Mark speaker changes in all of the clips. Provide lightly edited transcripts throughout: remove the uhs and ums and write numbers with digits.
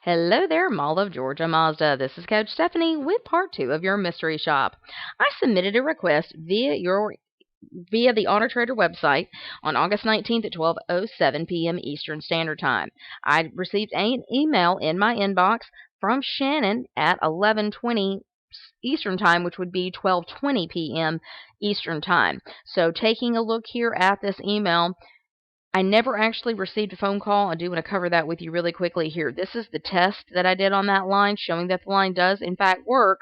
Speaker 1: Hello there, Mall of Georgia Mazda. This is Coach Stephanie with part 2 of your mystery shop. I submitted a request via the Honor Trader website on August 19th at 12:07 p.m. Eastern Standard Time. I received an email in my inbox from Shannon at 11:20 Eastern Time, which would be 12:20 p.m. Eastern Time. So taking a look here at this email, I never actually received a phone call. I do want to cover that with you really quickly here. This is the test that I did on that line, showing that the line does, in fact, work.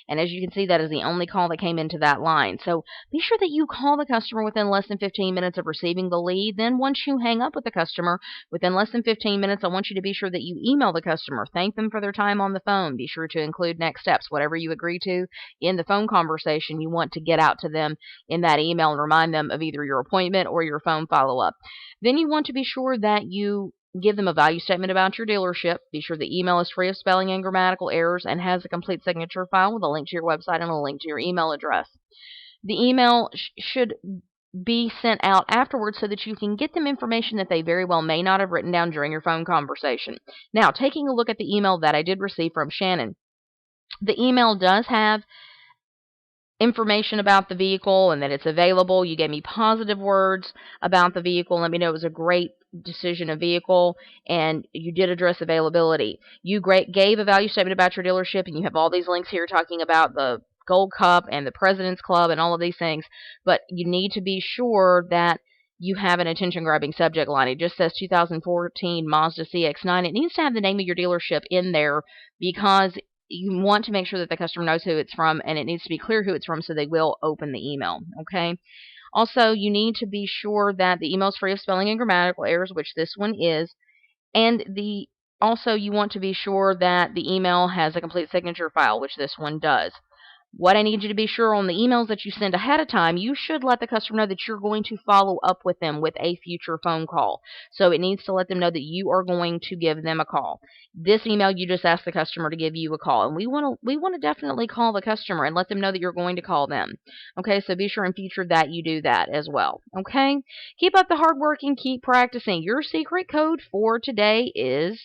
Speaker 1: And as you can see, that is the only call that came into that line. So be sure that you call the customer within less than 15 minutes of receiving the lead. Then once you hang up with the customer, within less than 15 minutes, I want you to be sure that you email the customer. Thank them for their time on the phone. Be sure to include next steps. Whatever you agree to in the phone conversation, you want to get out to them in that email and remind them of either your appointment or your phone follow-up. Then you want to be sure that you give them a value statement about your dealership. Be sure the email is free of spelling and grammatical errors and has a complete signature file with a link to your website and a link to your email address. The email should be sent out afterwards so that you can get them information that they very well may not have written down during your phone conversation. Now, taking a look at the email that I did receive from Shannon, the email does have information about the vehicle and that it's available. You gave me positive words about the vehicle. Let me know it was a great decision of vehicle, and you did address availability. You gave a value statement about your dealership, and you have all these links here talking about the Gold Cup and the President's Club and all of these things, but you need to be sure that you have an attention-grabbing subject line. It just says 2014 Mazda CX-9. It needs to have the name of your dealership in there because you want to make sure that the customer knows who it's from, and it needs to be clear who it's from so they will open the email, okay? Also, you need to be sure that the email is free of spelling and grammatical errors, which this one is, and also you want to be sure that the email has a complete signature file, which this one does. What I need you to be sure on the emails that you send ahead of time, you should let the customer know that you're going to follow up with them with a future phone call. So it needs to let them know that you are going to give them a call. This email, you just ask the customer to give you a call, and we want to definitely call the customer and let them know that you're going to call them. Okay, so be sure in future that you do that as well. Okay, keep up the hard work and keep practicing. Your secret code for today is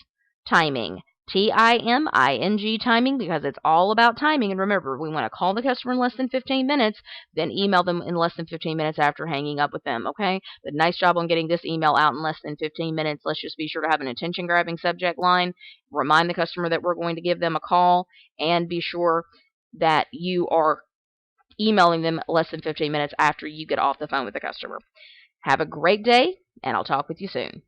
Speaker 1: timing. TIMING, timing, because it's all about timing. And remember, we want to call the customer in less than 15 minutes, then email them in less than 15 minutes after hanging up with them, okay? But nice job on getting this email out in less than 15 minutes. Let's just be sure to have an attention-grabbing subject line, remind the customer that we're going to give them a call, and be sure that you are emailing them less than 15 minutes after you get off the phone with the customer. Have a great day, and I'll talk with you soon.